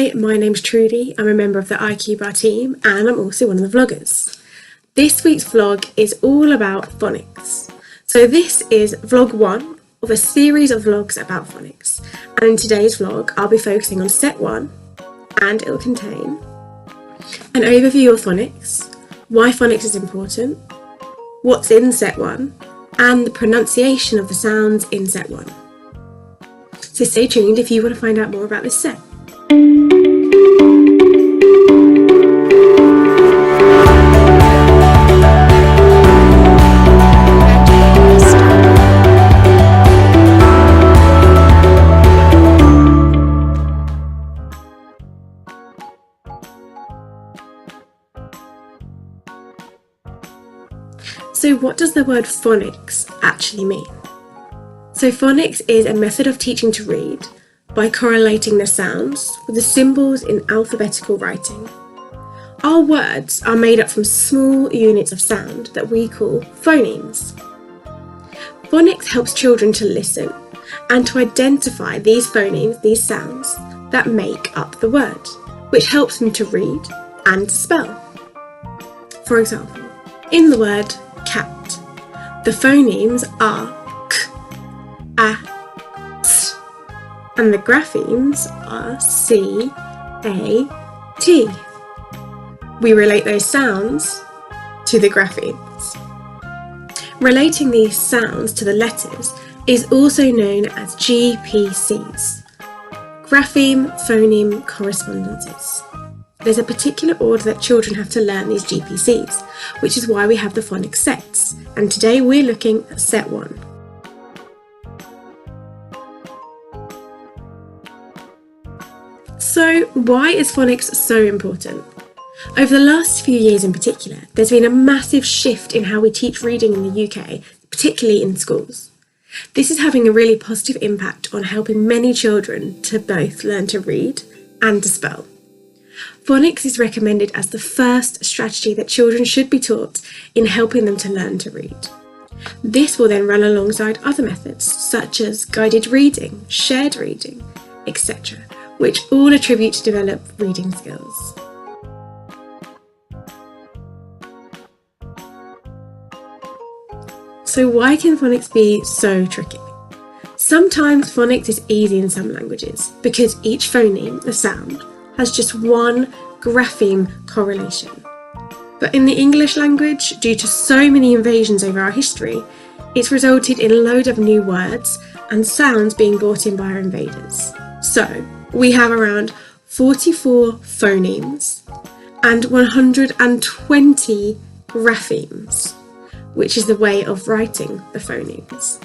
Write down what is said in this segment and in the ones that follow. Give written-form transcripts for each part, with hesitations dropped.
Hi, my name's Trudie. I'm a member of the IQTEFL team and I'm also one of the vloggers. This week's vlog is all about phonics. So this is vlog 1 of a series of vlogs about phonics. And in today's vlog, I'll be focusing on set 1 and it will contain an overview of phonics, why phonics is important, what's in set 1, and the pronunciation of the sounds in set 1. So stay tuned if you want to find out more about this set. So what does the word phonics actually mean? So phonics is a method of teaching to read by correlating the sounds with the symbols in alphabetical writing. Our words are made up from small units of sound that we call phonemes. Phonics helps children to listen and to identify these phonemes, these sounds, that make up the word, which helps them to read and to spell. For example, in the word cat, the phonemes are k, a, t, and the graphemes are c, a, t. We relate those sounds to the graphemes. Relating these sounds to the letters is also known as GPCs, grapheme-phoneme correspondences. There's a particular order that children have to learn these GPCs, which is why we have the phonics sets, and today we're looking at set 1. So why is phonics so important? Over the last few years in particular, there's been a massive shift in how we teach reading in the UK, particularly in schools. This is having a really positive impact on helping many children to both learn to read and to spell. Phonics is recommended as the first strategy that children should be taught in helping them to learn to read. This will then run alongside other methods such as guided reading, shared reading, etc., which all attribute to develop reading skills. So why can phonics be so tricky? Sometimes phonics is easy in some languages because each phoneme, the sound, has just one grapheme correlation. But in the English language, due to so many invasions over our history, it's resulted in a load of new words and sounds being brought in by our invaders. So we have around 44 phonemes and 120 graphemes, which is the way of writing the phonemes.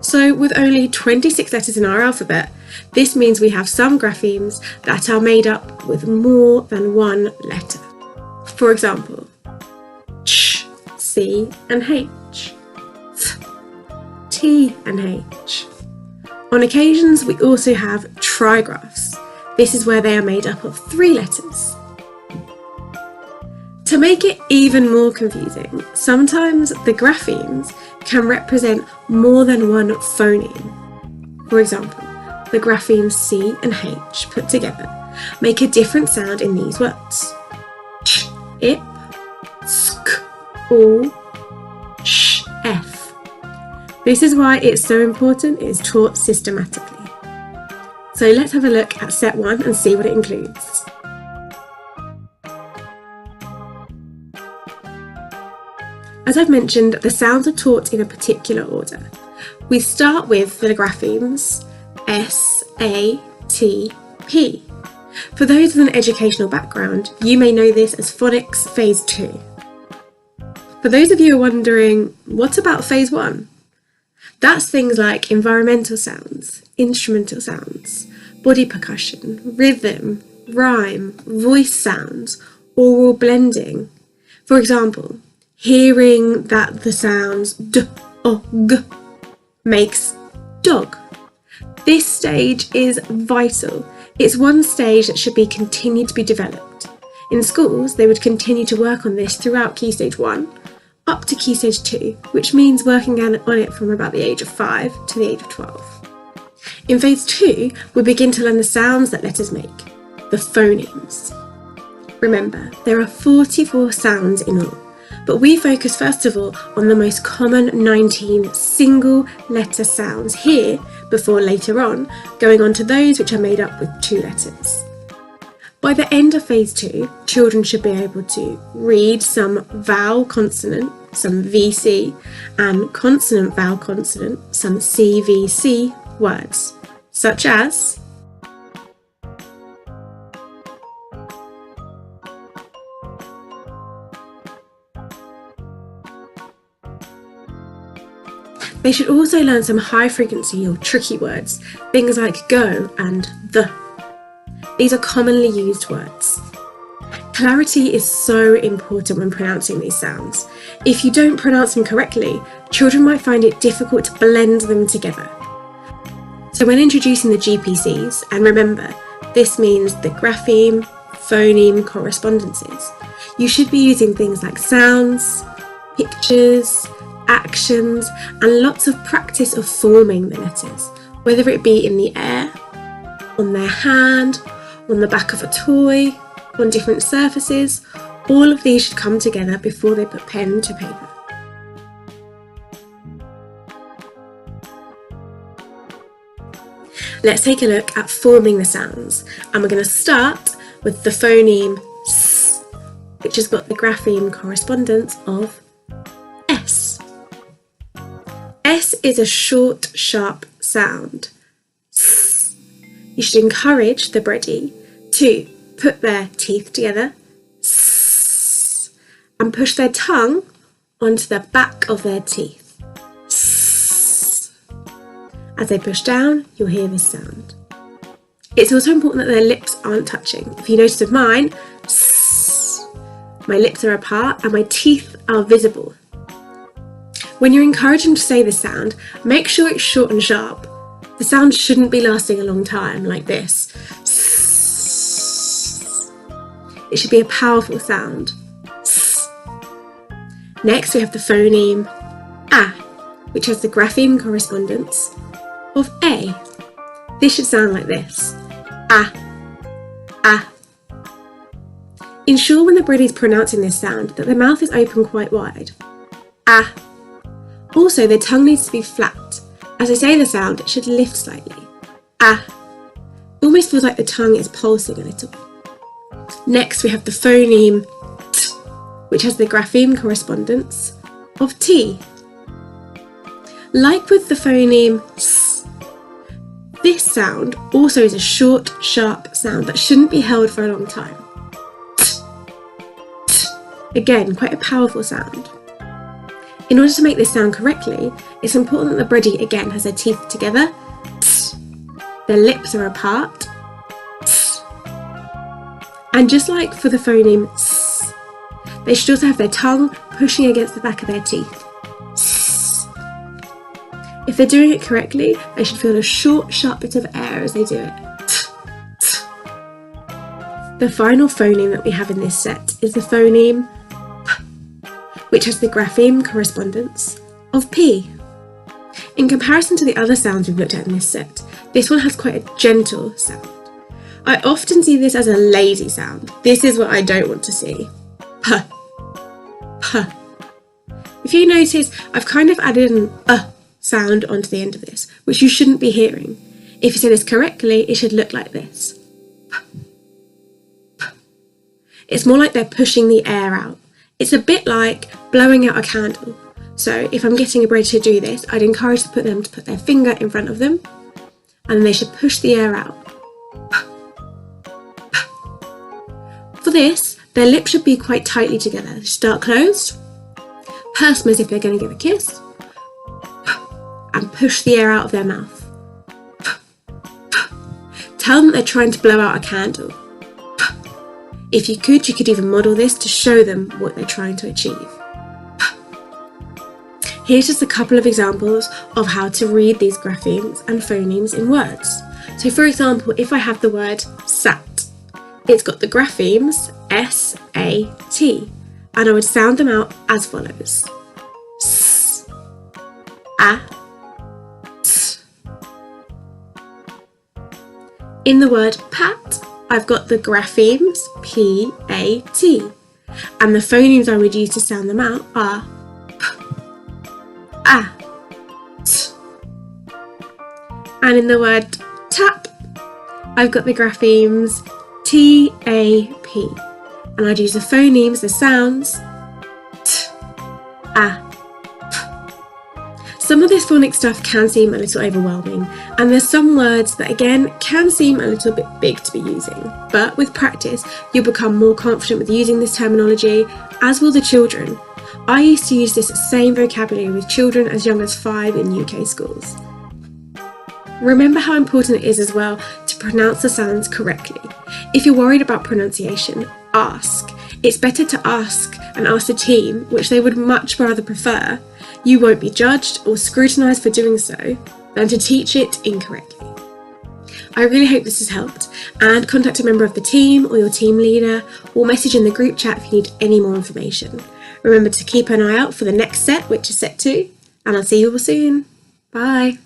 So with only 26 letters in our alphabet, this means we have some graphemes that are made up with more than one letter. For example, ch, c and h, th, t and h. On occasions we also have trigraphs. This is where they are made up of 3 letters. To make it even more confusing, sometimes the graphemes can represent more than one phoneme. For example, the graphemes C and H put together make a different sound in these words. Ch, ip, sk, all, sh, f. This is why it's so important it is taught systematically. So let's have a look at set 1 and see what it includes. As I've mentioned, the sounds are taught in a particular order. We start with the graphemes S, A, T, P. For those with an educational background, you may know this as Phonics Phase 2. For those of you who are wondering, what about Phase 1? That's things like environmental sounds, instrumental sounds, body percussion, rhythm, rhyme, voice sounds, oral blending. For example, hearing that the sounds d or g makes dog. This stage is vital. It's one stage that should be continued to be developed. In schools, they would continue to work on this throughout Key Stage 1 up to Key Stage 2, which means working on it from about the age of 5 to the age of 12. In Phase 2, we begin to learn the sounds that letters make. the phonemes. Remember, there are 44 sounds in all, but we focus first of all on the most common 19 single letter sounds here before later on going on to those which are made up with 2 letters. By the end of phase 2, children should be able to read some vowel consonant, some VC, and consonant vowel consonant, some CVC words, such as they should also learn some high frequency or tricky words, things like go and the. These are commonly used words. Clarity is so important when pronouncing these sounds. If you don't pronounce them correctly, children might find it difficult to blend them together. So when introducing the GPCs, and remember, this means the grapheme, phoneme correspondences, you should be using things like sounds, pictures, actions, and lots of practice of forming the letters, whether it be in the air, on their hand, on the back of a toy, on different surfaces. All of these should come together before they put pen to paper. Let's take a look at forming the sounds, and we're going to start with the phoneme S, which has got the grapheme correspondence of S. S is a short, sharp sound. S. You should encourage the bready to put their teeth together S, and push their tongue onto the back of their teeth. S. As they push down, you'll hear this sound. It's also important that their lips aren't touching. If you notice with mine, S, my lips are apart and my teeth are visible. When you're encouraging to say this sound, make sure it's short and sharp. The sound shouldn't be lasting a long time like this. It should be a powerful sound. Next we have the phoneme A, which has the grapheme correspondence of A. This should sound like this. A, A. Ensure when the bready is pronouncing this sound that the mouth is open quite wide. A. Also, their tongue needs to be flat. As I say the sound, it should lift slightly. Ah. It almost feels like the tongue is pulsing a little. Next, we have the phoneme T, which has the grapheme correspondence of T. Like with the phoneme S, this sound also is a short, sharp sound that shouldn't be held for a long time. T, T. Again, quite a powerful sound. In order to make this sound correctly, it's important that the bready again has their teeth together, their lips are apart, and just like for the phoneme S, they should also have their tongue pushing against the back of their teeth. If they're doing it correctly, they should feel a short, sharp bit of air as they do it. The final phoneme that we have in this set is the phoneme which has the grapheme correspondence of P. In comparison to the other sounds we've looked at in this set, this one has quite a gentle sound. I often see this as a lazy sound. This is what I don't want to see. P. P. If you notice, I've kind of added an sound onto the end of this, which you shouldn't be hearing. If you say this correctly, it should look like this. P. P. It's more like they're pushing the air out. It's a bit like blowing out a candle. So if I'm getting a bready to do this, I'd encourage them to put their finger in front of them, and then they should push the air out. For this, their lips should be quite tightly together. Start closed, purse them as if they're going to give a kiss, and push the air out of their mouth. Tell them they're trying to blow out a candle. If you could even model this to show them what they're trying to achieve. Here's just a couple of examples of how to read these graphemes and phonemes in words. So for example, if I have the word sat, it's got the graphemes S-A-T, and I would sound them out as follows. S, A, T. In the word pat, I've got the graphemes P-A-T, and the phonemes I would use to sound them out are P, A, T. And in the word tap, I've got the graphemes T-A-P, and I'd use the phonemes, the sounds T, A, P. Some of this phonics stuff can seem a little overwhelming, and there's some words that again can seem a little bit big to be using, but with practice you'll become more confident with using this terminology, as will the children. I used to use this same vocabulary with children as young as 5 in UK schools. Remember how important it is as well to pronounce the sounds correctly. If you're worried about pronunciation, ask. It's better to ask and ask the team, which they would much rather prefer. You won't be judged or scrutinised for doing so, than to teach it incorrectly. I really hope this has helped, and contact a member of the team or your team leader, or message in the group chat if you need any more information. Remember to keep an eye out for the next set, which is set 2, and I'll see you all soon. Bye.